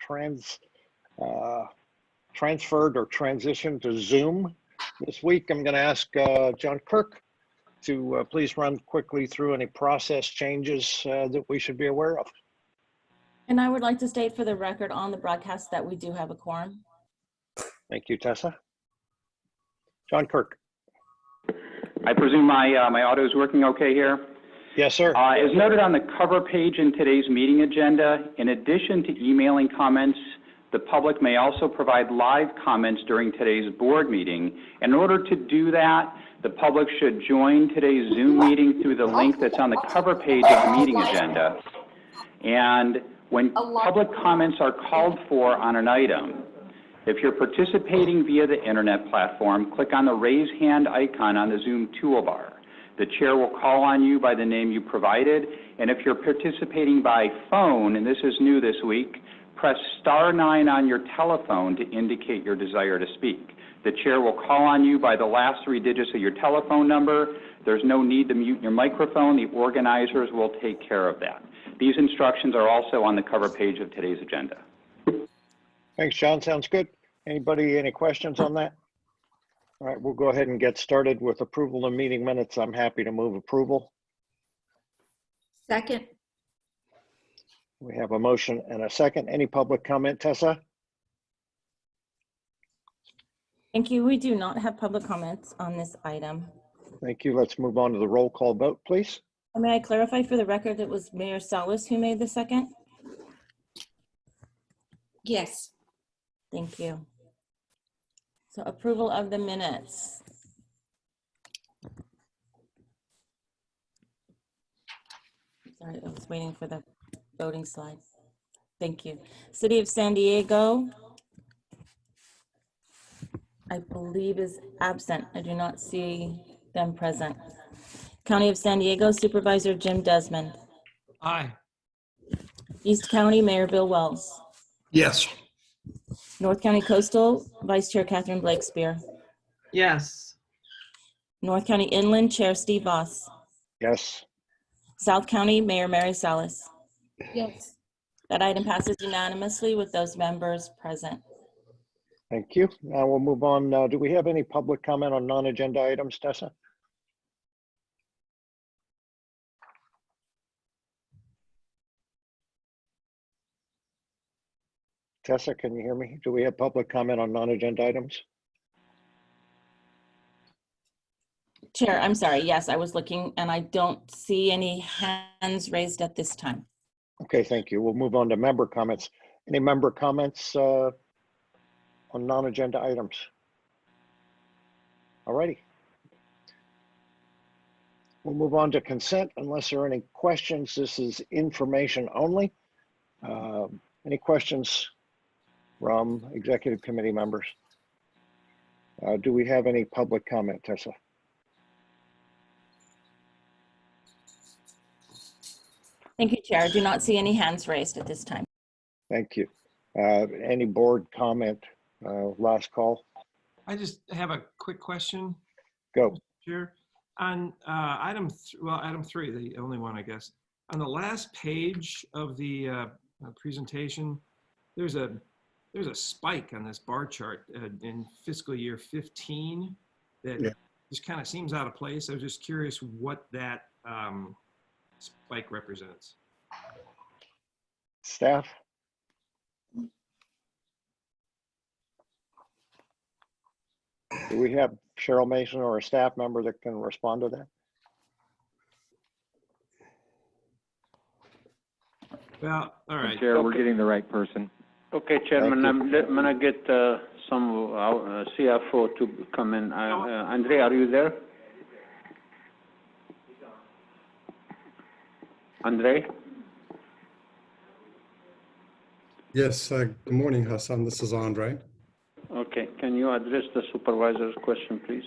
transferred or transitioned to Zoom this week. I'm going to ask John Kirk to please run quickly through any process changes that we should be aware of. And I would like to state for the record on the broadcast that we do have a quorum. Thank you, Tessa. John Kirk. I presume my audio is working okay here? Yes, sir. As noted on the cover page in today's meeting agenda, in addition to emailing comments, the public may also provide live comments during today's board meeting. In order to do that, the public should join today's Zoom meeting through the link that's on the cover page of the meeting agenda. And when public comments are called for on an item, if you're participating via the internet platform, click on the raise hand icon on the Zoom toolbar. The chair will call on you by the name you provided, and if you're participating by phone, and this is new this week, press *9 on your telephone to indicate your desire to speak. The chair will call on you by the last 3 digits of your telephone number. There's no need to mute your microphone. The organizers will take care of that. These instructions are also on the cover page of today's agenda. Thanks, John. Sounds good. Anybody, any questions on that? All right, we'll go ahead and get started with approval of meeting minutes. I'm happy to move approval. Second. We have a motion and a second. Any public comment, Tessa? Thank you. We do not have public comments on this item. Thank you. Let's move on to the roll call vote, please. May I clarify for the record it was Mayor Salas who made the second? Yes. Thank you. So approval of the minutes. Sorry, I was waiting for the voting slide. Thank you. City of San Diego, I believe is absent. I do not see them present. County of San Diego Supervisor Jim Desmond. Aye. East County Mayor Bill Wells. Yes. North County Coastal Vice Chair Catherine Blakespear. Yes. North County Inland Chair Steve Voss. Yes. South County Mayor Mary Salas. Yes. That item passes unanimously with those members present. Thank you. Now we'll move on. Do we have any public comment on non-agenda items, Tessa? Tessa, can you hear me? Do we have public comment on non-agenda items? Chair, I'm sorry. Yes, I was looking and I don't see any hands raised at this time. Okay, thank you. We'll move on to member comments. Any member comments on non-agenda items? All righty. We'll move on to consent unless there are any questions. This is information only. Any questions from executive committee members? Do we have any public comment, Tessa? Thank you, Chair. I do not see any hands raised at this time. Thank you. Any board comment? Last call. I just have a quick question. Go. Chair. On item 3, the only one, I guess. On the last page of the presentation, there's a spike on this bar chart in fiscal year 15 that just kind of seems out of place. I was just curious what that spike represents. Staff? Do we have Cheryl Mason or a staff member that can respond to that? Well, all right. Chair, we're getting the right person. Okay, Chairman, I'm going to get some CFO to come in. Andre, are you there? Andre? Yes, good morning, Hassan. This is Andre. Okay, can you address the supervisor's question, please?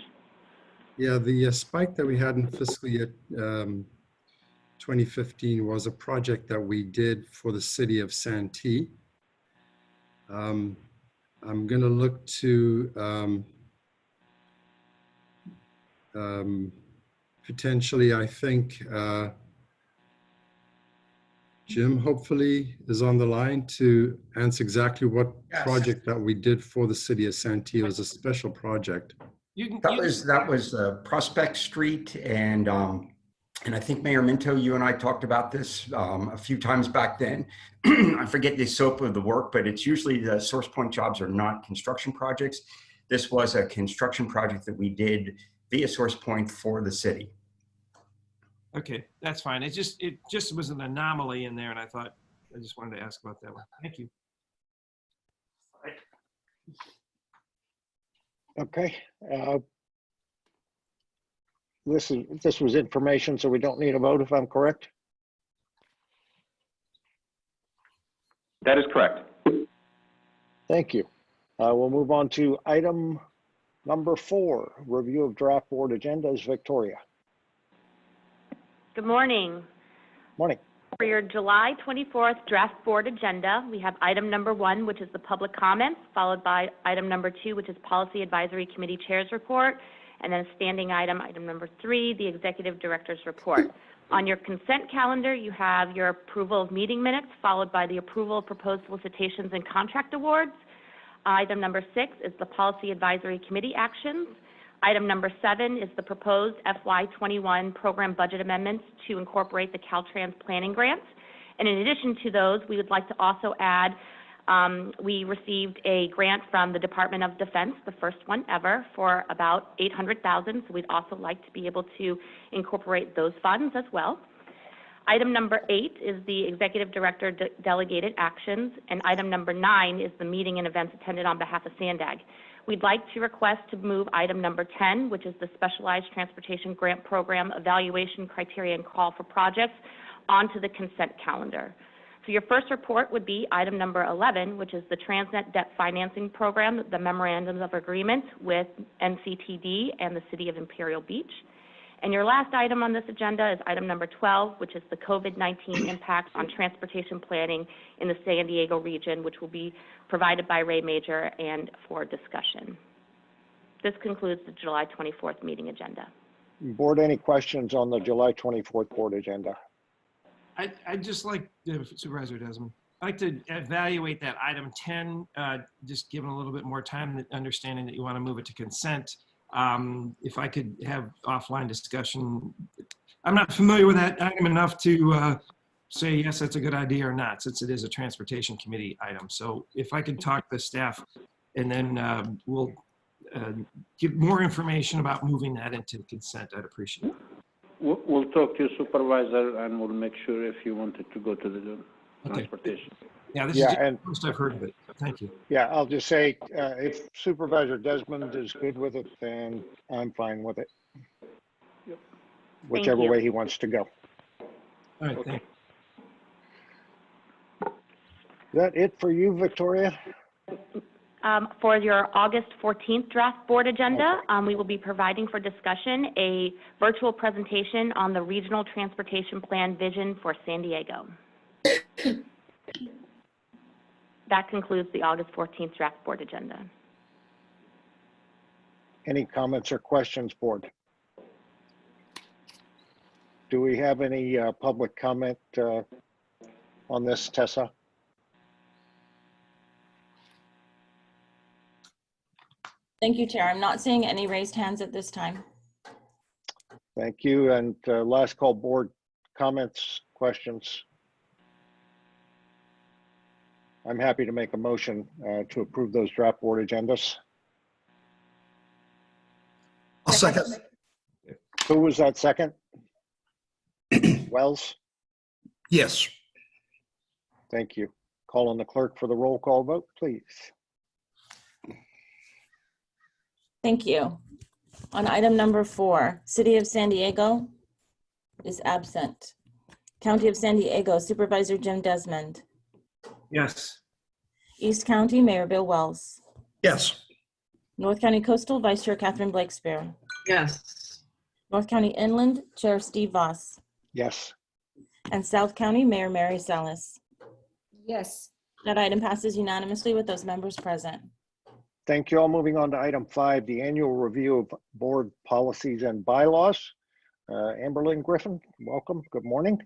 Yeah, the spike that we had in fiscal year 2015 was a project that we did for the city of Santee. I'm going to look to potentially, I think, Jim hopefully is on the line to answer exactly what Yes. project that we did for the city of Santee. It was a special project. That was Prospect Street, and I think Mayor Minto, you and I talked about this a few times back then. I forget the scope of the work, but it's usually the source point jobs are not construction projects. This was a construction project that we did via source point for the city. Okay, that's fine. It just was an anomaly in there, and I thought I just wanted to ask about that one. Thank you. Okay. This was information, so we don't need a vote if I'm correct. That is correct. Thank you. We'll move on to item number 4, review of draft board agendas. Victoria. Good morning. Morning. For your July 24th draft board agenda, we have item number 1, which is the public comments, followed by item number 2, which is Policy Advisory Committee Chair's Report, and then a standing item, item number 3, the Executive Director's Report. On your consent calendar, you have your approval of meeting minutes, followed by the approval of proposed solicitations and contract awards. Item number 6 is the Policy Advisory Committee actions. Item number 7 is the proposed FY21 program budget amendments to incorporate the Caltrans planning grants. And in addition to those, we would like to also add, we received a grant from the Department of Defense, the first one ever, for about $800,000. So we'd also like to be able to incorporate those funds as well. Item number 8 is the Executive Director delegated actions, and item number 9 is the meeting and events attended on behalf of Sandag. We'd like to request to move item number 10, which is the Specialized Transportation Grant Program Evaluation Criteria and Call for Projects, onto the consent calendar. So your first report would be item number 11, which is the Transnet Debt Financing Program, the Memorandums of Agreement with NCTD and the City of Imperial Beach. And your last item on this agenda is item number 12, which is the COVID-19 impacts on transportation planning in the San Diego region, which will be provided by Ray Major and for discussion. This concludes the July 24th meeting agenda. Board, any questions on the July 24th board agenda? I'd just like, Supervisor Desmond, I'd like to evaluate that item 10, just given a little bit more time, understanding that you want to move it to consent. If I could have offline discussion. I'm not familiar with that item enough to say, yes, that's a good idea or not, since it is a transportation committee item. So if I could talk to staff and then we'll give more information about moving that into consent, I'd appreciate it. We'll talk to your supervisor and we'll make sure if you wanted to go to the transportation. Yeah, this is the first I've heard of it. Thank you. Yeah, I'll just say, if Supervisor Desmond is good with it, then I'm fine with it. Yep. Whichever you. way he wants to go. All right, thank you. Is that it for you, Victoria? For your August 14th draft board agenda, we will be providing for discussion a virtual presentation on the Regional Transportation Plan Vision for San Diego. That concludes the August 14th draft board agenda. Any comments or questions, board? Do we have any public comment on this, Tessa? Thank you, Chair. I'm not seeing any raised hands at this time. Thank you. And last call, board comments, questions. I'm happy to make a motion to approve those draft board agendas. I'll second. Who was that second? Wells? Yes. Thank you. Call on the clerk for the roll call vote, please. Thank you. On item number 4, City of San Diego is absent. County of San Diego, Supervisor Jim Desmond. Yes. East County, Mayor Bill Wells. Yes. North County Coastal, Vice Chair Catherine Blakespear. Yes. North County Inland, Chair Steve Voss. Yes. And South County, Mayor Mary Salas. Yes. That item passes unanimously with those members present. Thank you all. Moving on to item 5, the annual review of board policies and bylaws. Amberlynn Griffin, welcome. Good morning.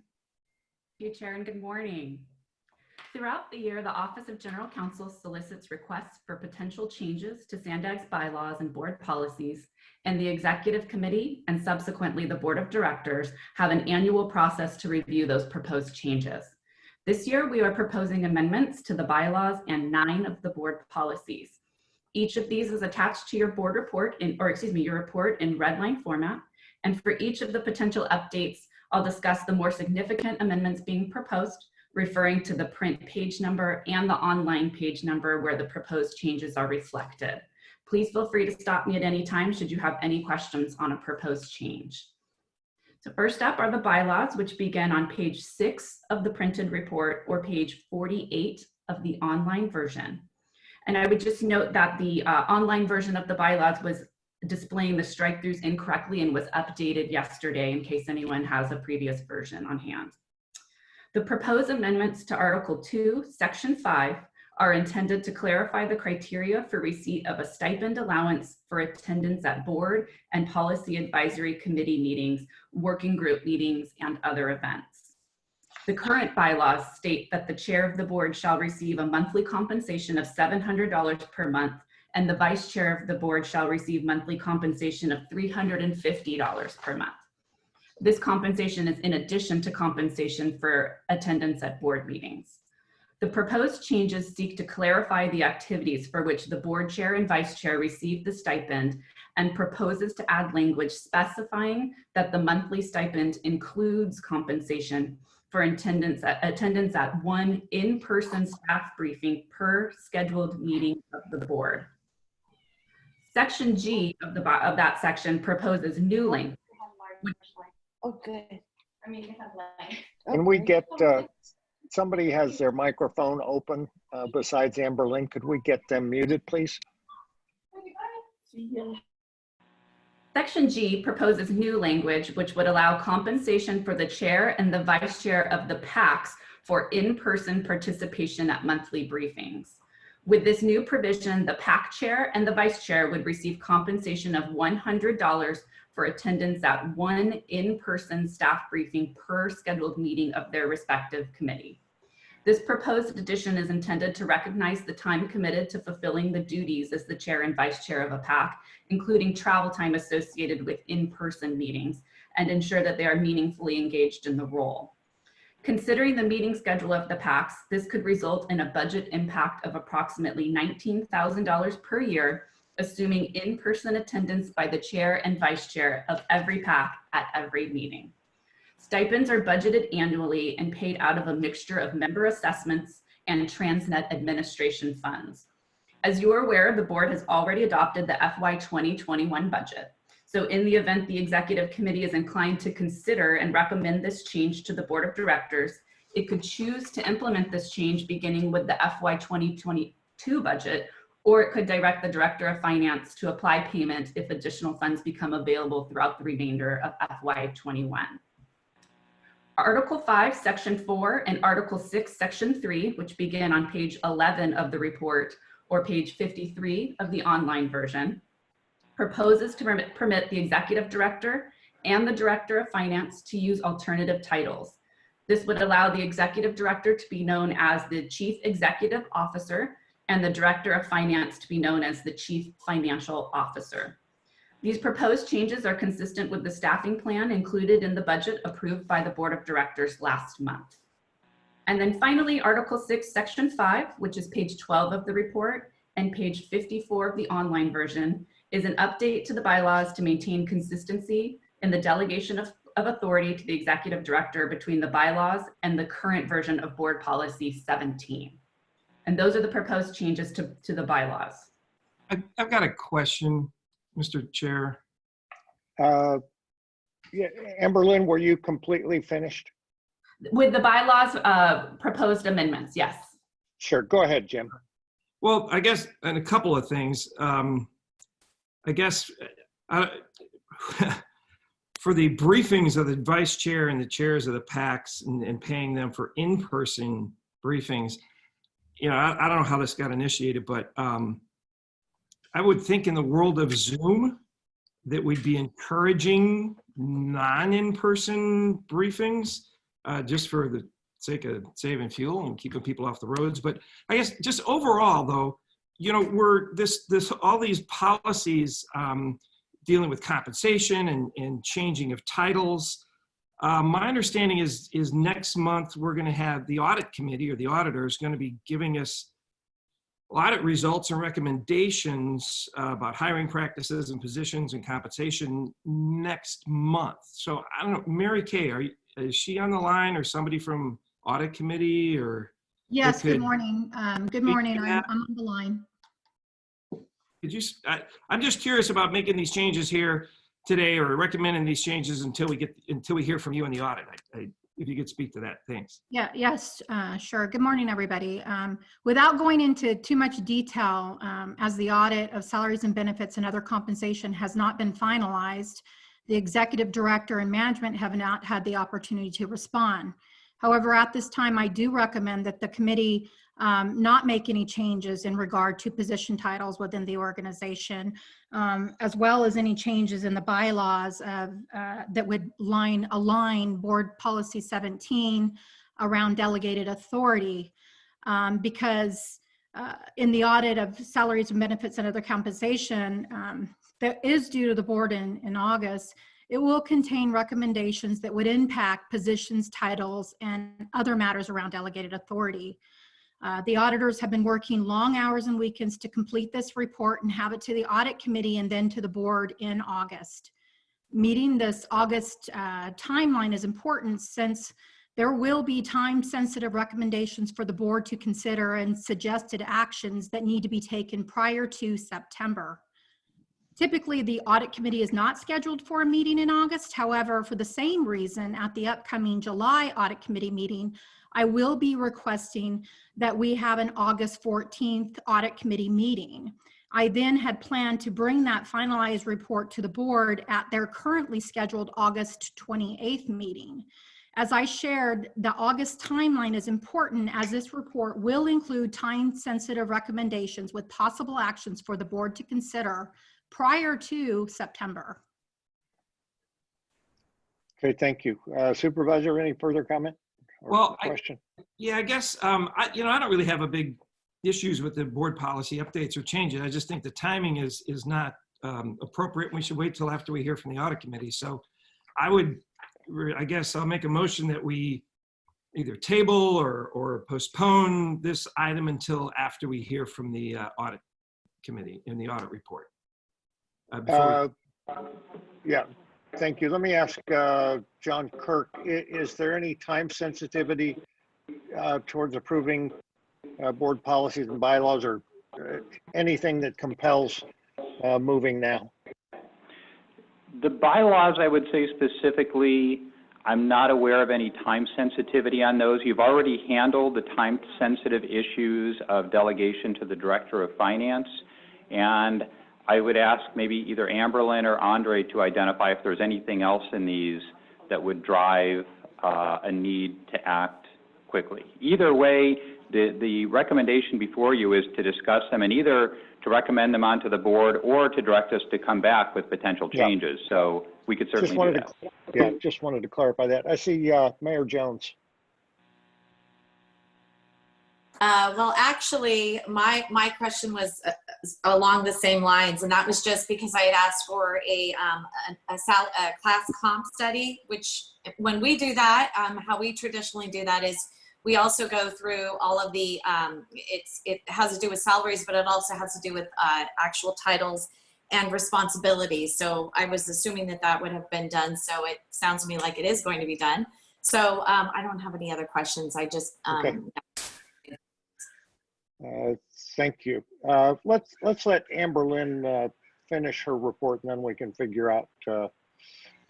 you, Chair, and good morning. Throughout the year, the Office of General Counsel solicits requests for potential changes to Sandag's bylaws and board policies, and the Executive Committee and subsequently the Board of Directors have an annual process to review those proposed changes. This year, we are proposing amendments to the bylaws and 9 of the board policies. Each of these is attached to your board report your report in red line format. And for each of the potential updates, I'll discuss the more significant amendments being proposed, referring to the print page number and the online page number where the proposed changes are reflected. Please feel free to stop me at any time should you have any questions on a proposed change. So first up are the bylaws, which begin on page 6 of the printed report or page 48 of the online version. And I would just note that the online version of the bylaws was displaying the strike-throughs incorrectly and was updated yesterday in case anyone has a previous version on hand. The proposed amendments to Article 2, Section 5 are intended to clarify the criteria for receipt of a stipend allowance for attendance at board and policy advisory committee meetings, working group meetings, and other events. The current bylaws state that the chair of the board shall receive a monthly compensation of $700 per month, and the vice chair of the board shall receive monthly compensation of $350 per month. This compensation is in addition to compensation for attendance at board meetings. The proposed changes seek to clarify the activities for which the board chair and vice chair receive the stipend and proposes to add language specifying that the monthly stipend includes compensation for attendance at 1 in-person staff briefing per scheduled meeting of the board. Section G of that section proposes new language. Oh, good. Can we get, somebody has their microphone open besides Amber Lynn. Could we get them muted, please? Section G proposes new language which would allow compensation for the chair and the vice chair of the PACs for in-person participation at monthly briefings. With this new provision, the PAC chair and the vice chair would receive compensation of $100 for attendance at 1 in-person staff briefing per scheduled meeting of their respective committee. This proposed addition is intended to recognize the time committed to fulfilling the duties as the chair and vice chair of a PAC, including travel time associated with in-person meetings, and ensure that they are meaningfully engaged in the role. Considering the meeting schedule of the PACs, this could result in a budget impact of approximately $19,000 per year, assuming in-person attendance by the chair and vice chair of every PAC at every meeting. Stipends are budgeted annually and paid out of a mixture of member assessments and Transnet administration funds. As you are aware, the board has already adopted the FY 2021 budget. So in the event the executive committee is inclined to consider and recommend this change to the board of directors, it could choose to implement this change beginning with the FY 2022 budget, or it could direct the director of finance to apply payment if additional funds become available throughout the remainder of FY 21. Article 5, Section 4, and Article 6, Section 3, which begin on page 11 of the report or page 53 of the online version, proposes to permit the executive director and the director of finance to use alternative titles. This would allow the executive director to be known as the chief executive officer and the director of finance to be known as the chief financial officer. These proposed changes are consistent with the staffing plan included in the budget approved by the board of directors last month. And then finally, Article 6, Section 5, which is page 12 of the report and page 54 of the online version, is an update to the bylaws to maintain consistency in the delegation of authority to the executive director between the bylaws and the current version of board policy 17. And those are the proposed changes to the bylaws. I've got a question, Mr. Chair. Yeah, Amber Lynn, were you completely finished? With the bylaws proposed amendments, yes. Sure, go ahead, Jim. Well, I guess, and a couple of things. I guess for the briefings of the vice chair and the chairs of the PACs and paying them for in-person briefings, you know, I don't know how this got initiated, but I would think in the world of Zoom that we'd be encouraging non-in-person briefings just for the sake of saving fuel and keeping people off the roads. But I guess just overall, though, you know, we're all these policies dealing with compensation and changing of titles. My understanding is next month we're going to have the audit committee, or the auditor is going to be giving us audit results and recommendations about hiring practices and positions and compensation next month. So I don't know, Mary Kay, is she on the line, or somebody from audit committee, or? Yes, good morning. Good morning. I'm on the line. Could you, I'm just curious about making these changes here today, or recommending these changes until we hear from you in the audit. If you could speak to that, thanks. Yeah, yes, sure. Good morning, everybody. Without going into too much detail, as the audit of salaries and benefits and other compensation has not been finalized, the executive director and management have not had the opportunity to respond. However, at this time, I do recommend that the committee not make any changes in regard to position titles within the organization, as well as any changes in the bylaws that would align board policy 17 around delegated authority, because in the audit of salaries and benefits and other compensation that is due to the board in August, it will contain recommendations that would impact positions, titles, and other matters around delegated authority. The auditors have been working long hours and weekends to complete this report and have it to the audit committee and then to the board in August. Meeting this August timeline is important, since there will be time-sensitive recommendations for the board to consider and suggested actions that need to be taken prior to September. Typically, the audit committee is not scheduled for a meeting in August. However, for the same reason, at the upcoming July audit committee meeting, I will be requesting that we have an August 14th audit committee meeting. I then had planned to bring that finalized report to the board at their currently scheduled August 28th meeting. As I shared, the August timeline is important, as this report will include time-sensitive recommendations with possible actions for the board to consider prior to September. Okay, thank you. Supervisor, any further comment or question? I guess, I don't really have a big issues with the board policy updates or changes. I just think the timing is not appropriate. We should wait till after we hear from the audit committee. So I guess I'll make a motion that we either table or postpone this item until after we hear from the audit committee in the audit report. Yeah, thank you. Let me ask John Kirk, is there any time sensitivity towards approving board policies and bylaws, or anything that compels moving now? The bylaws, I would say specifically, I'm not aware of any time sensitivity on those. You've already handled the time sensitive issues of delegation to the Director of Finance, and I would ask maybe either Amberlynn or Andre to identify if there's anything else in these that would drive a need to act quickly. Either way, the recommendation before you is to discuss them and either to recommend them onto the board or to direct us to come back with potential changes. Yeah. So we could certainly do that. Just wanted to clarify that. I see Mayor Jones. Well, actually, my question was along the same lines, and that was just because I had asked for a class comp study, which when we do that, how we traditionally do that is we also go through all of the, it has to do with salaries, but it also has to do with actual titles and responsibilities. So I was assuming that that would have been done. So it sounds to me like it is going to be done. So I don't have any other questions. I just, okay. Thank you. Let's let Amberlynn finish her report, and then we can figure out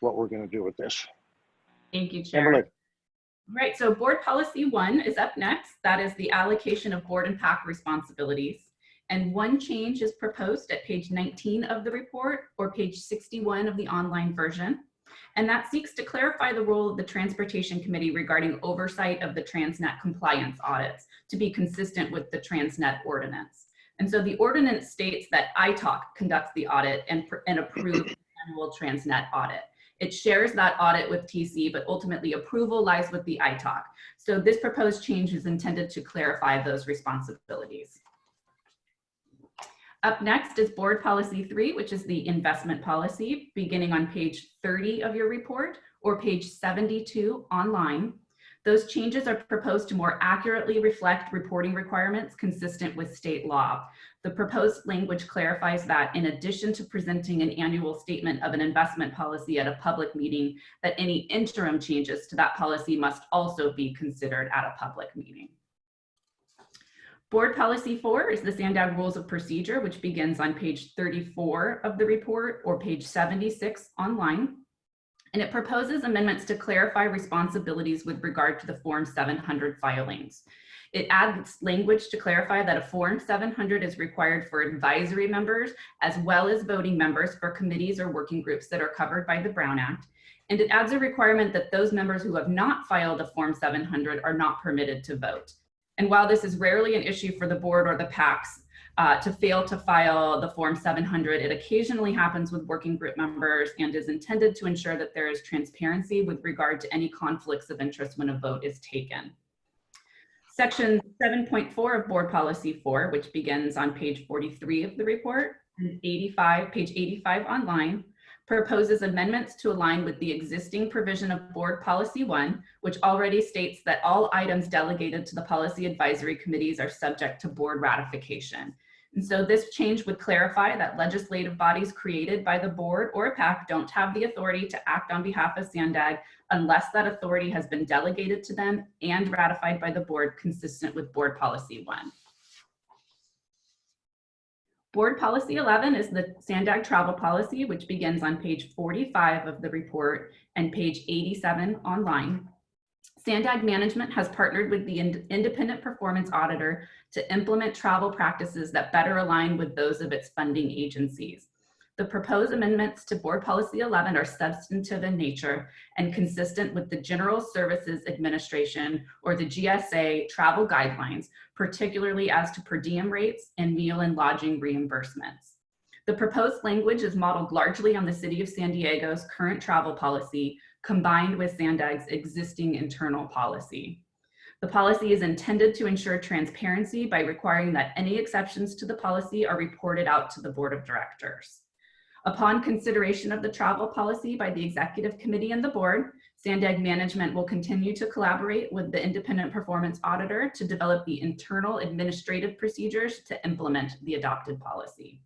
what we're going to do with this. Thank you, Chair. Amberlynn. Right, so board policy 1 is up next. That is the allocation of board and PAC responsibilities. And one change is proposed at page 19 of the report or page 61 of the online version. And that seeks to clarify the role of the Transportation Committee regarding oversight of the Transnet compliance audits to be consistent with the Transnet ordinance. And so the ordinance states that ITOC conducts the audit and approves the annual Transnet audit. It shares that audit with TC, but ultimately approval lies with the ITOC. So this proposed change is intended to clarify those responsibilities. Up next is Board Policy 3, which is the investment policy, beginning on page 30 of your report or page 72 online. Those changes are proposed to more accurately reflect reporting requirements consistent with state law. The proposed language clarifies that in addition to presenting an annual statement of an investment policy at a public meeting, that any interim changes to that policy must also be considered at a public meeting. Board Policy 4 is the Sandag Rules of Procedure, which begins on page 34 of the report or page 76 online. And it proposes amendments to clarify responsibilities with regard to the Form 700 filings. It adds language to clarify that a Form 700 is required for advisory members as well as voting members for committees or working groups that are covered by the Brown Act. And it adds a requirement that those members who have not filed a Form 700 are not permitted to vote. And while this is rarely an issue for the board or the PACs, to fail to file the Form 700, it occasionally happens with working group members and is intended to ensure that there is transparency with regard to any conflicts of interest when a vote is taken. Section 7.4 of Board Policy 4, which begins on page 43 of the report and page 85 online, proposes amendments to align with the existing provision of Board Policy 1, which already states that all items delegated to the policy advisory committees are subject to board ratification. And so this change would clarify that legislative bodies created by the board or a PAC don't have the authority to act on behalf of Sandag unless that authority has been delegated to them and ratified by the board consistent with Board Policy 1. Board Policy 11 is the Sandag travel policy, which begins on page 45 of the report and page 87 online. Sandag management has partnered with the independent performance auditor to implement travel practices that better align with those of its funding agencies. The proposed amendments to Board Policy 11 are substantive in nature and consistent with the General Services Administration or the GSA travel guidelines, particularly as to per diem rates and meal and lodging reimbursements. The proposed language is modeled largely on the City of San Diego's current travel policy, combined with Sandag's existing internal policy. The policy is intended to ensure transparency by requiring that any exceptions to the policy are reported out to the Board of Directors. Upon consideration of the travel policy by the Executive Committee and the Board, Sandag management will continue to collaborate with the independent performance auditor to develop the internal administrative procedures to implement the adopted policy.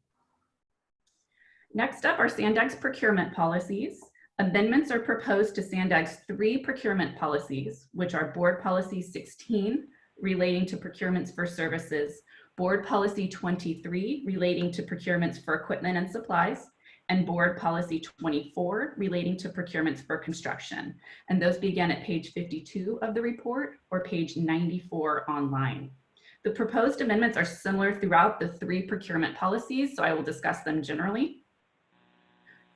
Next up are Sandag's procurement policies. Amendments are proposed to Sandag's 3 procurement policies, which are Board Policy 16, relating to procurements for services, Board Policy 23, relating to procurements for equipment and supplies, and Board Policy 24, relating to procurements for construction. And those begin at page 52 of the report or page 94 online. The proposed amendments are similar throughout the 3 procurement policies, so I will discuss them generally.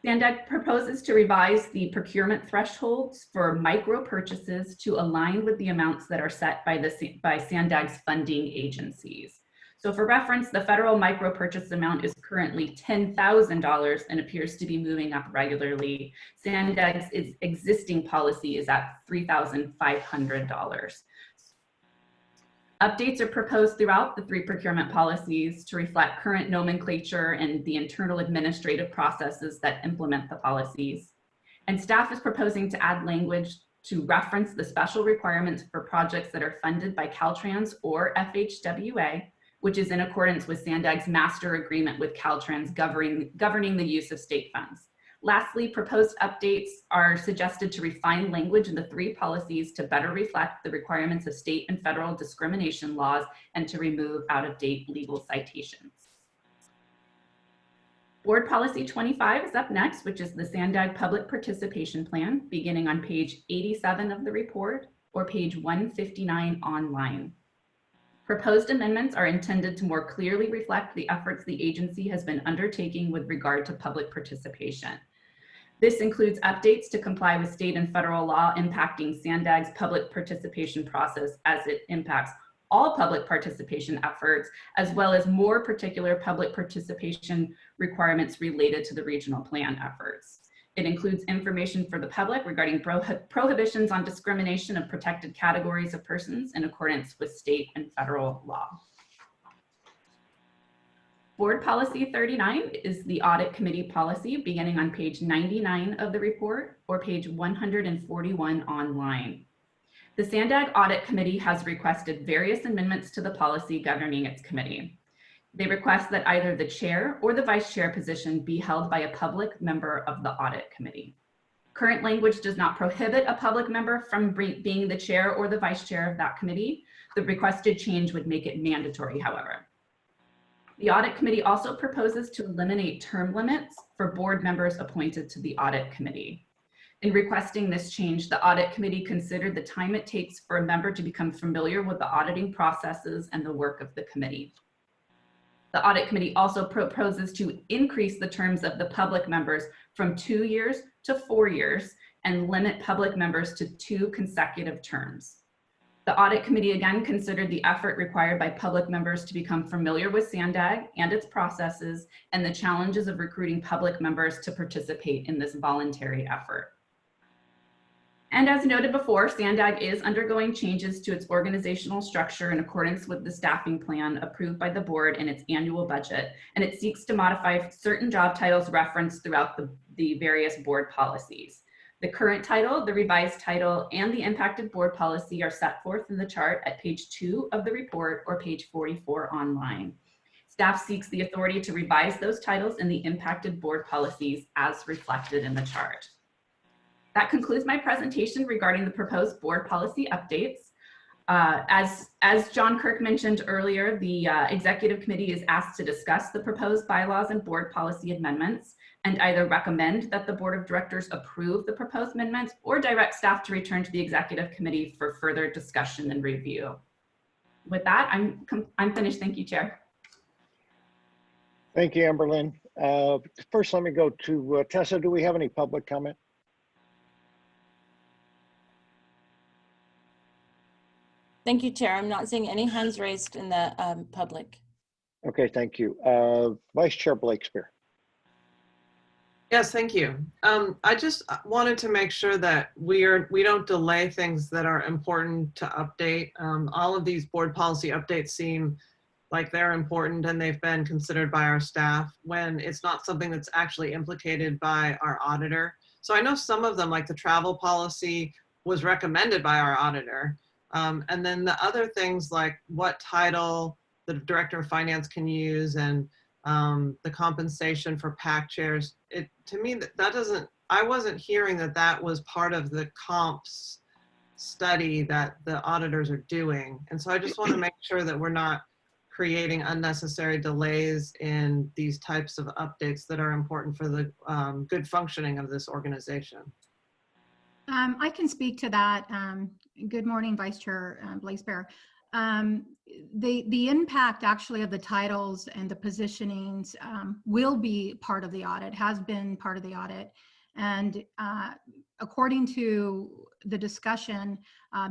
Sandag proposes to revise the procurement thresholds for micro purchases to align with the amounts that are set by Sandag's funding agencies. So for reference, the federal micro purchase amount is currently $10,000 and appears to be moving up regularly. Sandag's existing policy is at $3,500. Updates are proposed throughout the 3 procurement policies to reflect current nomenclature and the internal administrative processes that implement the policies. And staff is proposing to add language to reference the special requirements for projects that are funded by Caltrans or FHWA, which is in accordance with Sandag's master agreement with Caltrans governing the use of state funds. Lastly, proposed updates are suggested to refine language in the 3 policies to better reflect the requirements of state and federal discrimination laws and to remove out-of-date legal citations. Board Policy 25 is up next, which is the Sandag Public Participation Plan, beginning on page 87 of the report or page 159 online. Proposed amendments are intended to more clearly reflect the efforts the agency has been undertaking with regard to public participation. This includes updates to comply with state and federal law impacting Sandag's public participation process as it impacts all public participation efforts, as well as more particular public participation requirements related to the regional plan efforts. It includes information for the public regarding prohibitions on discrimination of protected categories of persons in accordance with state and federal law. Board Policy 39 is the Audit Committee policy beginning on page 99 of the report or page 141 online. The Sandag Audit Committee has requested various amendments to the policy governing its committee. They request that either the chair or the vice chair position be held by a public member of the Audit Committee. Current language does not prohibit a public member from being the chair or the vice chair of that committee. The requested change would make it mandatory, however. The Audit Committee also proposes to eliminate term limits for board members appointed to the Audit Committee. In requesting this change, the Audit Committee considered the time it takes for a member to become familiar with the auditing processes and the work of the committee. The Audit Committee also proposes to increase the terms of the public members from 2 years to 4 years and limit public members to 2 consecutive terms. The Audit Committee again considered the effort required by public members to become familiar with Sandag and its processes and the challenges of recruiting public members to participate in this voluntary effort. And as noted before, Sandag is undergoing changes to its organizational structure in accordance with the staffing plan approved by the board in its annual budget, and it seeks to modify certain job titles referenced throughout the various board policies. The current title, the revised title, and the impacted board policy are set forth in the chart at page 2 of the report or page 44 online. Staff seeks the authority to revise those titles in the impacted board policies as reflected in the chart. That concludes my presentation regarding the proposed board policy updates. As John Kirk mentioned earlier, the executive committee is asked to discuss the proposed bylaws and board policy amendments and either recommend that the board of directors approve the proposed amendments or direct staff to return to the executive committee for further discussion and review. With that, I'm finished. Thank you, Chair. Thank you, Amberlynn. First, let me go to Tessa. Do we have any public comment? Thank you, Chair. I'm not seeing any hands raised in the public. Okay, thank you. Vice Chair Blakespear. Yes, thank you. I just wanted to make sure that we don't delay things that are important to update. All of these board policy updates seem like they're important and they've been considered by our staff when it's not something that's actually implicated by our auditor. So I know some of them, like the travel policy, was recommended by our auditor. And then the other things like what title the director of finance can use and the compensation for PAC chairs, to me, that doesn't, I wasn't hearing that was part of the comps study that the auditors are doing. And so I just want to make sure that we're not creating unnecessary delays in these types of updates that are important for the good functioning of this organization. I can speak to that. Good morning, Vice Chair Blakespear. The impact actually of the titles and the positionings will be part of the audit, has been part of the audit. And according to the discussion,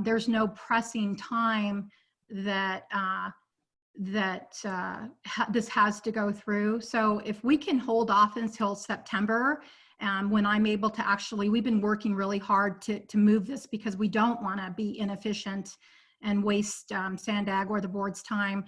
there's no pressing time that this has to go through. So if we can hold off until September, when I'm able to actually, we've been working really hard to move this because we don't want to be inefficient and waste Sandag or the board's time.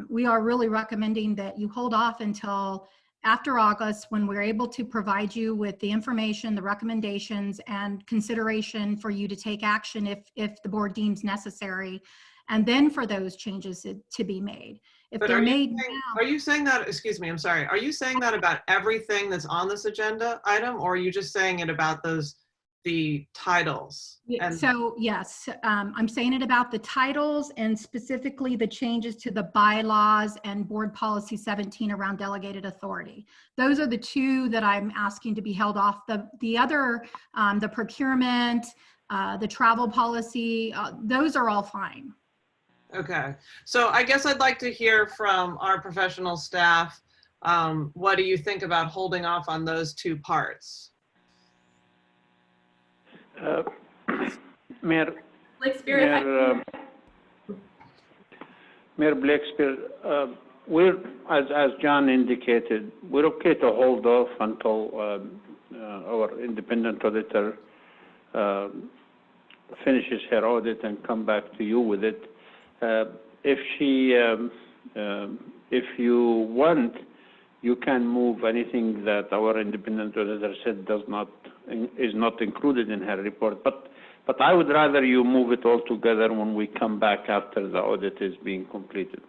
We are really recommending that you hold off until after August when we're able to provide you with the information, the recommendations, and consideration for you to take action if the board deems necessary, and then for those changes to be made. If but they're made now, are you saying that, excuse me, I'm sorry, are you saying that about everything that's on this agenda item, or are you just saying it about the titles? And so yes, I'm saying it about the titles and specifically the changes to the bylaws and board policy 17 around delegated authority. Those are the two that I'm asking to be held off. The other, the procurement, the travel policy, those are all fine. Okay, so I guess I'd like to hear from our professional staff. What do you think about holding off on those two parts? Mayor Blakespear, Mayor Blakespear, we're, as John indicated, we're okay to hold off until our independent auditor finishes her audit and come back to you with it. If you want, you can move anything that our independent auditor said is not included in her report. But I would rather you move it all together when we come back after the audit is being completed.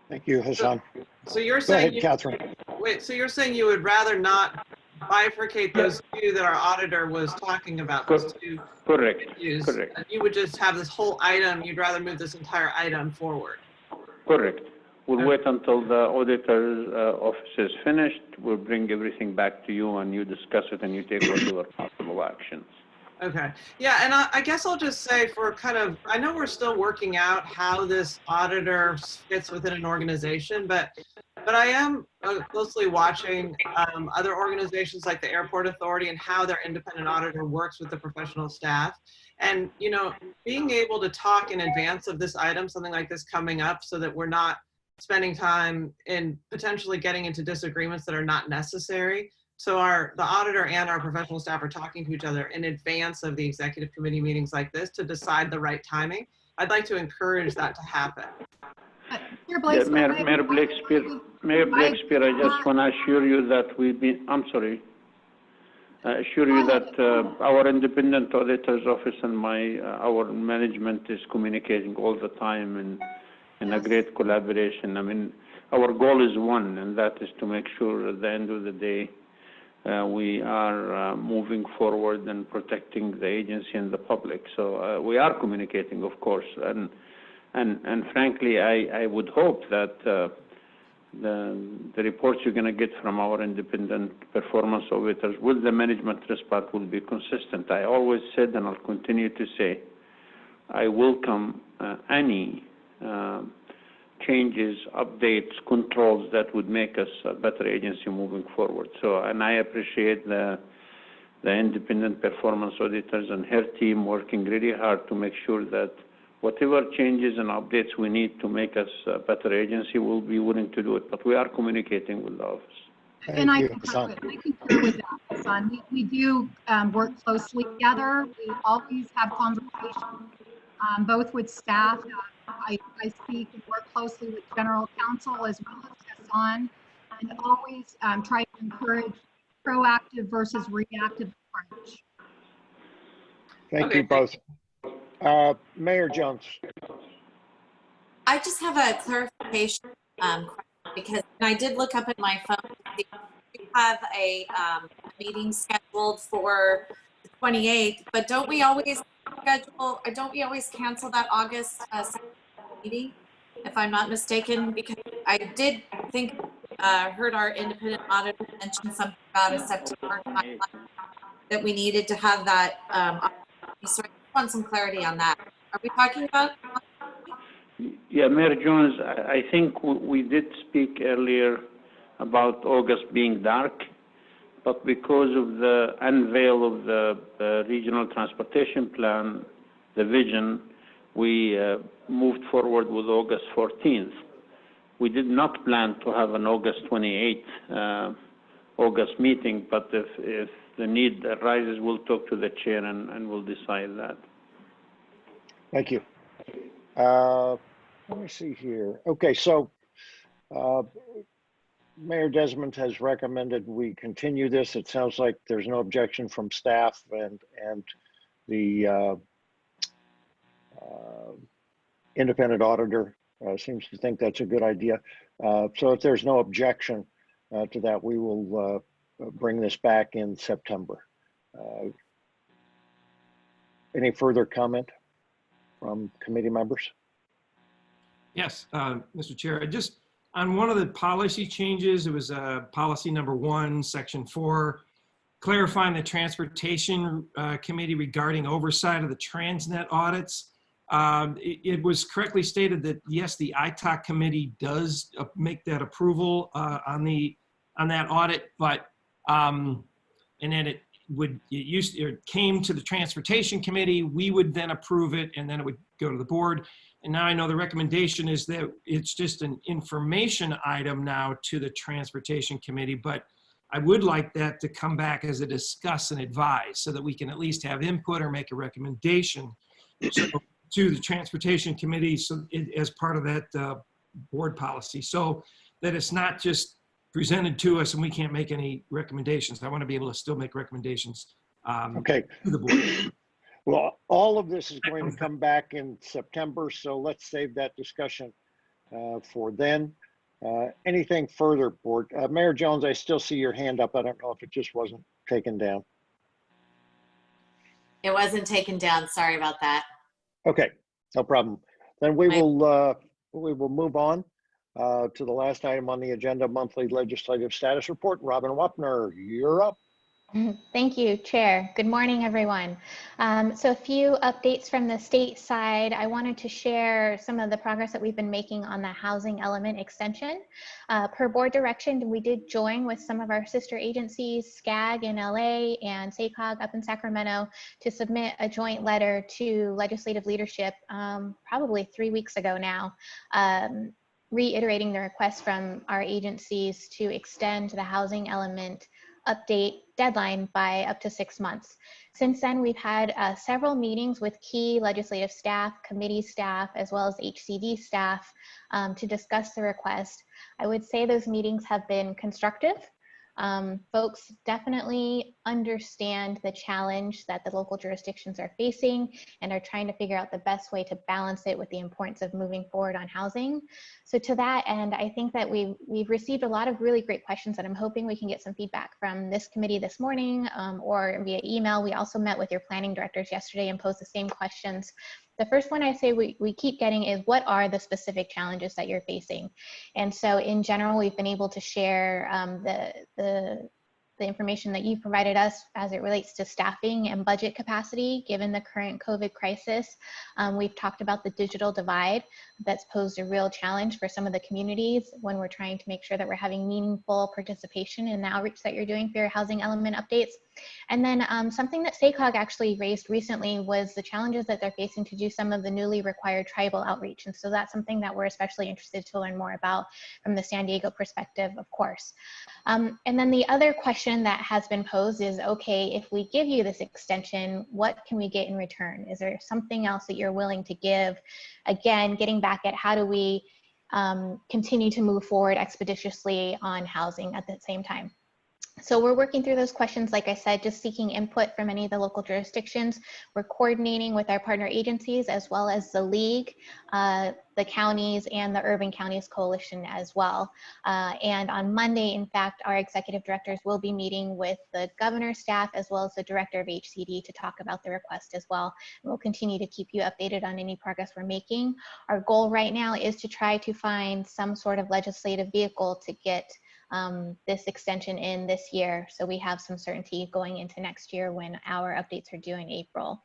Thank you, Hassan. So you're Go saying, ahead, Catherine. wait, so you're saying you would rather not bifurcate those two that our auditor was talking about, those two Correct. issues? Correct. You would just have this whole item, you'd rather move this entire item forward? Correct. We'll wait until the auditor's office is finished. We'll bring everything back to you and you discuss it and you take whatever possible actions. Okay. Yeah, and I guess I'll just say for I know we're still working out how this auditor fits within an organization, but I am closely watching other organizations like the Airport Authority and how their independent auditor works with the professional staff. And, you know, being able to talk in advance of this item, something like this coming up, so that we're not spending time in potentially getting into disagreements that are not necessary. So the auditor and our professional staff are talking to each other in advance of the executive committee meetings like this to decide the right timing. I'd like to encourage that to happen. Mayor Blakespear, I just want to assure you that assure you that our independent auditor's office and our management is communicating all the time and in a great collaboration. I mean, our goal is one, and that is to make sure at the end of the day we are moving forward and protecting the agency and the public. So we are communicating, of course, and frankly, I would hope that the reports you're going to get from our independent performance auditors with the management risk part will be consistent. I always said, and I'll continue to say, I welcome any changes, updates, controls that would make us a better agency moving forward. So, and I appreciate the independent performance auditors and her team working really hard to make sure that whatever changes and updates we need to make us a better agency, we'll be willing to do it. But we are communicating with the office. And I concur with that, Hassan. We do work closely together. We always have conversations, both with staff. I speak and work closely with general counsel as well as Hassan, and always try to encourage proactive versus reactive approach. Thank you both. Mayor Jones. I just have a clarification because I did look up at my phone. We have a meeting scheduled for the 28th, but don't we always cancel that August meeting, if I'm not mistaken? Because I did think, heard our independent auditor mention something about a September timeline that we needed to have that. So I just want some clarity on that. Are we talking about? Yeah, Mayor Jones, I think we did speak earlier about August being dark, but because of the unveil of the regional transportation plan, the vision, we moved forward with August 14th. We did not plan to have an August 28th August meeting, but if the need arises, we'll talk to the chair and we'll decide that. Thank you. Let me see here. Okay, so Mayor Desmond has recommended we continue this. It sounds like there's no objection from staff and the independent auditor seems to think that's a good idea. So if there's no objection to that, we will bring this back in September. Any further comment from committee members? Yes, Mr. Chair, just on one of the policy changes, it was policy number 1, section 4, clarifying the transportation committee regarding oversight of the Transnet audits. It was correctly stated that yes, the ITOC committee does make that approval on that audit, but and then it came to the transportation committee. We would then approve it, and then it would go to the board. And now I know the recommendation is that it's just an information item now to the transportation committee, but I would like that to come back as a discuss and advise so that we can at least have input or make a recommendation to the Transportation Committee as part of that board policy, so that it's not just presented to us and we can't make any recommendations. I want to be able to still make recommendations Okay. to the board. Well, all of this is going to come back in September, so let's save that discussion for then. Anything further, board? Mayor Jones, I still see your hand up. I don't know if it just wasn't taken down. It wasn't taken down. Sorry about that. Okay, no problem. Then we will move on to the last item on the agenda, monthly legislative status report. Robin Wapner, you're up. Thank you, Chair. Good morning, everyone. So a few updates from the state side. I wanted to share some of the progress that we've been making on the housing element extension. Per board direction, we did join with some of our sister agencies, SCAG in LA and SACOG up in Sacramento, to submit a joint letter to legislative leadership probably 3 weeks ago now, reiterating the request from our agencies to extend the housing element update deadline by up to 6 months. Since then, we've had several meetings with key legislative staff, committee staff, as well as HCD staff to discuss the request. I would say those meetings have been constructive. Folks definitely understand the challenge that the local jurisdictions are facing and are trying to figure out the best way to balance it with the importance of moving forward on housing. So to that end, I think that we've received a lot of really great questions, and I'm hoping we can get some feedback from this committee this morning or via email. We also met with your planning directors yesterday and posed the same questions. The first one I say we keep getting is, what are the specific challenges that you're facing? And so in general, we've been able to share the information that you've provided us as it relates to staffing and budget capacity, given the current COVID crisis. We've talked about the digital divide that's posed a real challenge for some of the communities when we're trying to make sure that we're having meaningful participation in the outreach that you're doing for your housing element updates. And then something that SACOG actually raised recently was the challenges that they're facing to do some of the newly required tribal outreach. And so that's something that we're especially interested to learn more about from the San Diego perspective, of course. And then the other question that has been posed is, okay, if we give you this extension, what can we get in return? Is there something else that you're willing to give? Again, getting back at how do we continue to move forward expeditiously on housing at the same time. So we're working through those questions, like I said, just seeking input from any of the local jurisdictions. We're coordinating with our partner agencies as well as the league, the counties, and the Urban Counties Coalition as well. And on Monday, in fact, our executive directors will be meeting with the governor's staff as well as the director of HCD to talk about the request as well. And we'll continue to keep you updated on any progress we're making. Our goal right now is to try to find some sort of legislative vehicle to get this extension in this year, so we have some certainty going into next year when our updates are due in April.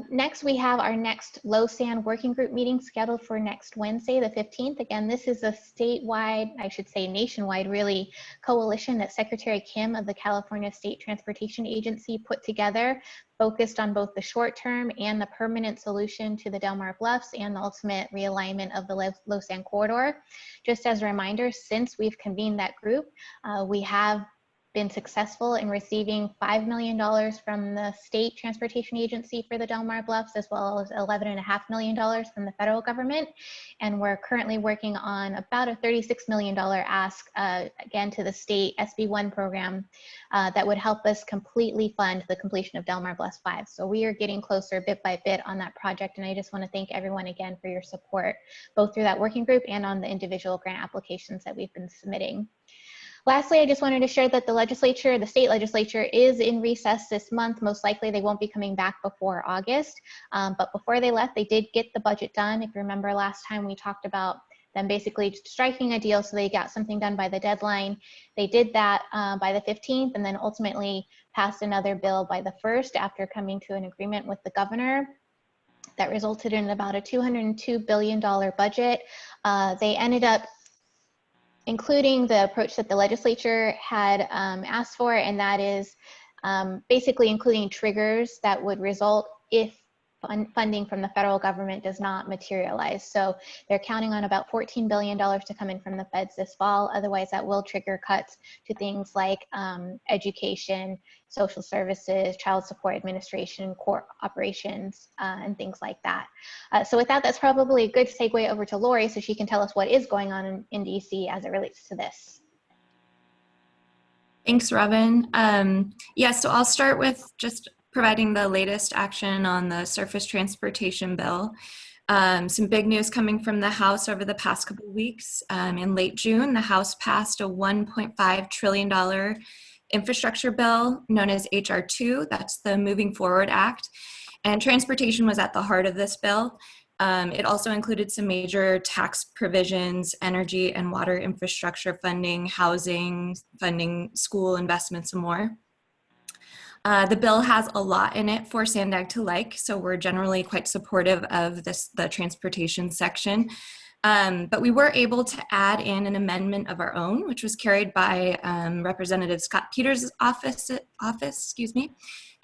Next, we have our next LoSAN working group meeting scheduled for next Wednesday, the 15th. Again, this is a statewide, I should say nationwide, really, coalition that Secretary Kim of the California State Transportation Agency put together, focused on both the short-term and the permanent solution to the Del Mar Bluffs and the ultimate realignment of the LoSAN corridor. Just as a reminder, since we've convened that group, we have been successful in receiving $5 million from the state transportation agency for the Del Mar Bluffs, as well as $11.5 million from the federal government. And we're currently working on about a $36 million ask, again, to the state SB1 program that would help us completely fund the completion of Del Mar Bluffs 5. So we are getting closer bit by bit on that project. And I just want to thank everyone again for your support, both through that working group and on the individual grant applications that we've been submitting. Lastly, I just wanted to share that the state legislature is in recess this month. Most likely they won't be coming back before August, but before they left, they did get the budget done. If you remember last time we talked about them basically striking a deal so they got something done by the deadline. They did that by the 15th and then ultimately passed another bill by the 1st after coming to an agreement with the governor. That resulted in about a $202 billion budget. They ended up including the approach that the legislature had asked for, and that is basically including triggers that would result if funding from the federal government does not materialize. So they're counting on about $14 billion to come in from the feds this fall. Otherwise, that will trigger cuts to things like education, social services, child support administration, court operations, and things like that. So with that, that's probably a good segue over to Lori so she can tell us what is going on in DC as it relates to this. Thanks, Robin. Yeah, so I'll start with just providing the latest action on the surface transportation bill. Some big news coming from the House over the past couple of weeks. In late June, the House passed a $1.5 trillion infrastructure bill known as HR 2. That's the Moving Forward Act. And transportation was at the heart of this bill. It also included some major tax provisions, energy and water infrastructure funding, housing funding, school investments, and more. The bill has a lot in it for Sandag to like, so we're generally quite supportive of the transportation section. But we were able to add in an amendment of our own, which was carried by Representative Scott Peters' office,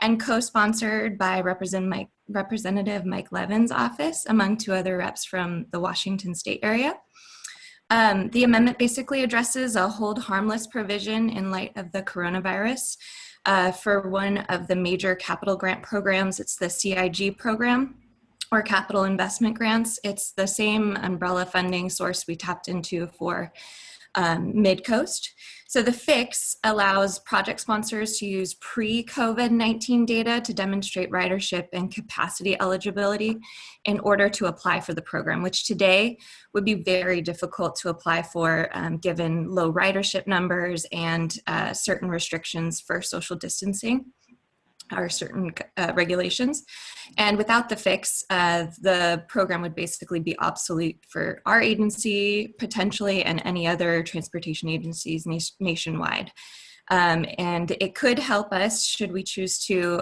and co-sponsored by Representative Mike Levin's office, among two other reps from the Washington state area. The amendment basically addresses a hold harmless provision in light of the coronavirus for one of the major capital grant programs. It's the CIG program, or capital investment grants. It's the same umbrella funding source we tapped into for Mid-Coast. So the fix allows project sponsors to use pre-COVID-19 data to demonstrate ridership and capacity eligibility in order to apply for the program, which today would be very difficult to apply for given low ridership numbers and certain restrictions for social distancing or certain regulations. And without the fix, the program would basically be obsolete for our agency, potentially, and any other transportation agencies nationwide. And it could help us, should we choose to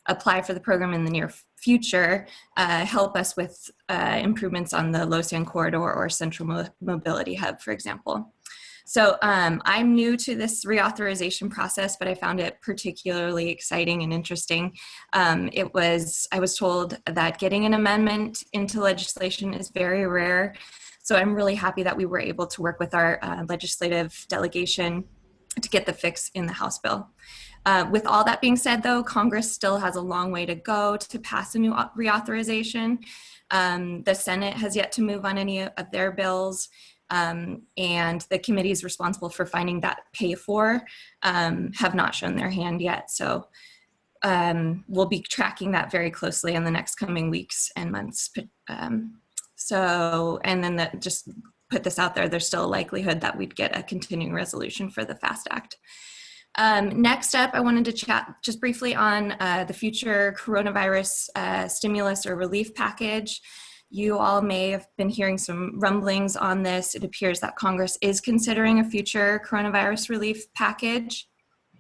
apply for the program in the near future, help us with improvements on the Low-Sand Corridor or Central Mobility Hub, for example. So I'm new to this reauthorization process, but I found it particularly exciting and interesting. I was told that getting an amendment into legislation is very rare. So I'm really happy that we were able to work with our legislative delegation to get the fix in the House bill. With all that being said, though, Congress still has a long way to go to pass a new reauthorization. The Senate has yet to move on any of their bills. And the committees responsible for finding that pay for have not shown their hand yet. So we'll be tracking that very closely in the next coming weeks and months. And then just put this out there, there's still a likelihood that we'd get a continuing resolution for the FAST Act. Next up, I wanted to chat just briefly on the future coronavirus stimulus or relief package. You all may have been hearing some rumblings on this. It appears that Congress is considering a future coronavirus relief package.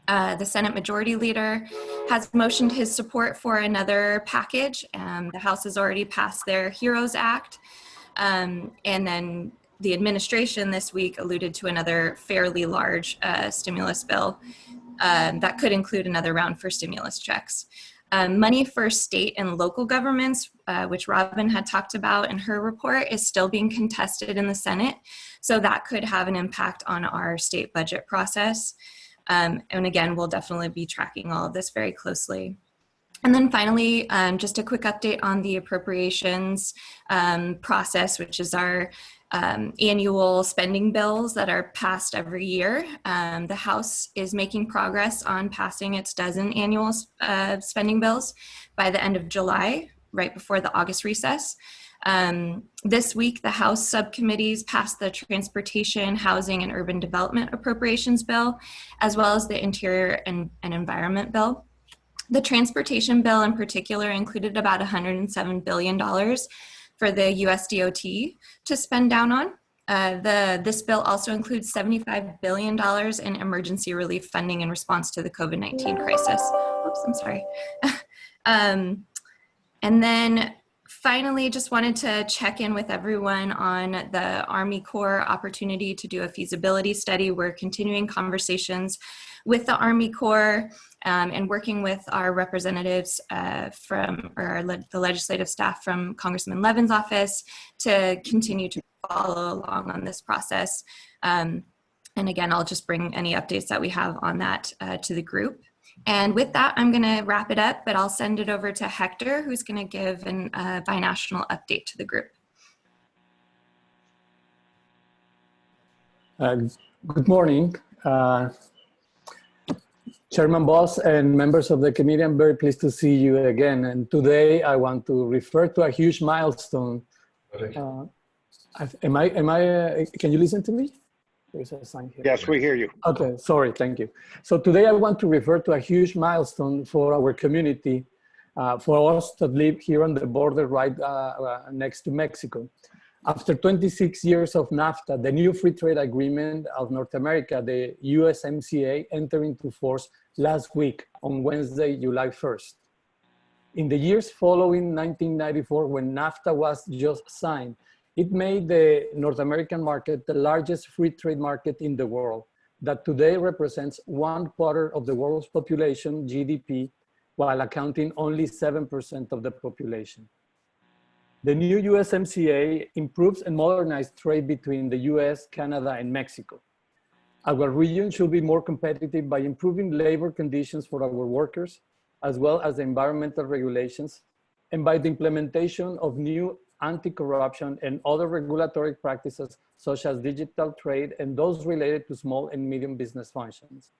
The Senate Majority Leader has motioned his support for another package. The House has already passed their HEROES Act. And then the administration this week alluded to another fairly large stimulus bill that could include another round for stimulus checks. Money for state and local governments, which Robin had talked about in her report, is still being contested in the Senate. So that could have an impact on our state budget process. And again, we'll definitely be tracking all of this very closely. And then finally, just a quick update on the appropriations process, which is our annual spending bills that are passed every year. The House is making progress on passing its dozen annual spending bills by the end of July, right before the August recess. This week, the House subcommittees passed the Transportation, Housing, and Urban Development Appropriations Bill, as well as the Interior and Environment Bill. The Transportation Bill in particular included about $107 billion for the USDOT to spend down on. This bill also includes $75 billion in emergency relief funding in response to the COVID-19 crisis. Oops, I'm sorry. And then finally, just wanted to check in with everyone on the Army Corps opportunity to do a feasibility study. We're continuing conversations with the Army Corps and working with our representatives the legislative staff from Congressman Levin's office to continue to follow along on this process. And again, I'll just bring any updates that we have on that to the group. And with that, I'm going to wrap it up, but I'll send it over to Hector, who's going to give a binational update to the group. Good morning. Chairman Boss and members of the committee, I'm very pleased to see you again. And today I want to refer to a huge milestone. Can you listen to me? There's a sign here. Yes, we hear you. Okay, sorry, thank you. So today I want to refer to a huge milestone for our community, for us that live here on the border right next to Mexico. After 26 years of NAFTA, the new free trade agreement of North America, the USMCA, entered into force last week on Wednesday, July 1st. In the years following 1994, when NAFTA was just signed, it made the North American market the largest free trade market in the world, that today represents 1/4 of the world's population, GDP, while accounting only 7% of the population. The new USMCA improves and modernizes trade between the US, Canada, and Mexico. Our region should be more competitive by improving labor conditions for our workers, as well as the environmental regulations, and by the implementation of new anti-corruption and other regulatory practices such as digital trade and those related to small and medium business functions.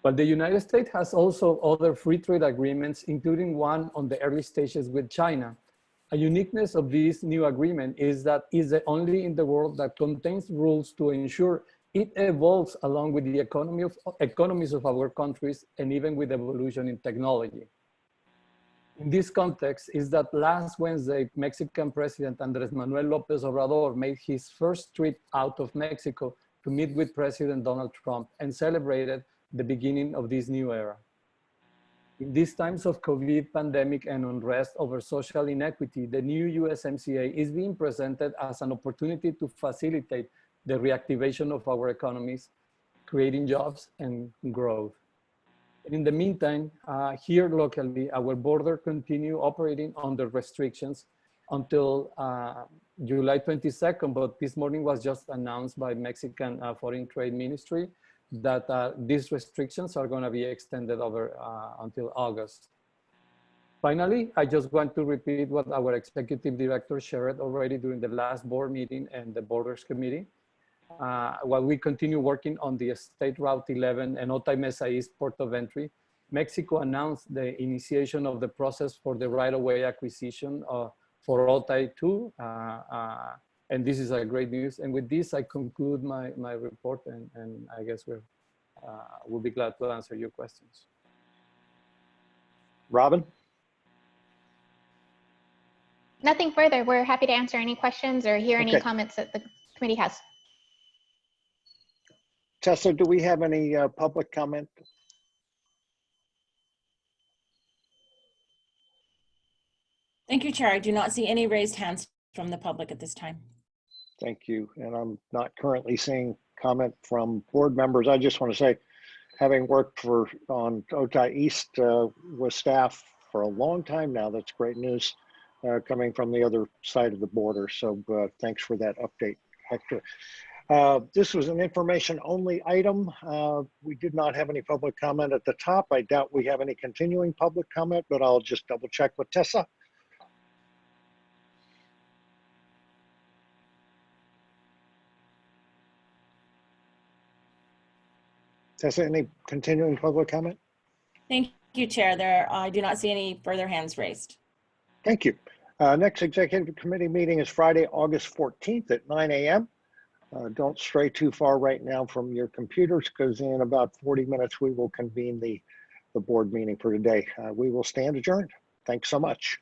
But the United States has also other free trade agreements, including one on the early stages with China. A uniqueness of this new agreement is that it's the only in the world that contains rules to ensure it evolves along with the economies of our countries and even with evolution in technology. In this context is that last Wednesday, Mexican President Andrés Manuel López Obrador made his first trip out of Mexico to meet with President Donald Trump and celebrated the beginning of this new era. In these times of COVID pandemic and unrest over social inequity, the new USMCA is being presented as an opportunity to facilitate the reactivation of our economies, creating jobs and growth. In the meantime, here locally, our border continue operating under restrictions until July 22nd, but this morning was just announced by Mexican Foreign Trade Ministry that these restrictions are gonna be extended over until August. Finally, I just want to repeat what our executive director shared already during the last board meeting and the Borders Committee. While we continue working on the State Route 11 and Otay Mesa East Port of Entry, Mexico announced the initiation of the process for the right-of-way acquisition for Otay 2, and this is a great news. And with this, I conclude my report, and I guess we'll be glad to answer your questions. Robin? Nothing further. We're happy to answer any questions or hear any comments that the committee has. Tessa, do we have any public comment? Thank you, Chair. I do not see any raised hands from the public at this time. Thank you. And I'm not currently seeing comment from board members. I just want to say, having worked on Otay East with staff for a long time now, that's great news coming from the other side of the border. So thanks for that update, Hector. This was an information only item. We did not have any public comment at the top. I doubt we have any continuing public comment, but I'll just double check with Tessa. Tessa, any continuing public comment? Thank you, Chair. I do not see any further hands raised. Thank you. Next executive committee meeting is Friday, August 14th at 9 a.m. Don't stray too far right now from your computers, because in about 40 minutes we will convene the board meeting for today. We will stand adjourned. Thanks so much.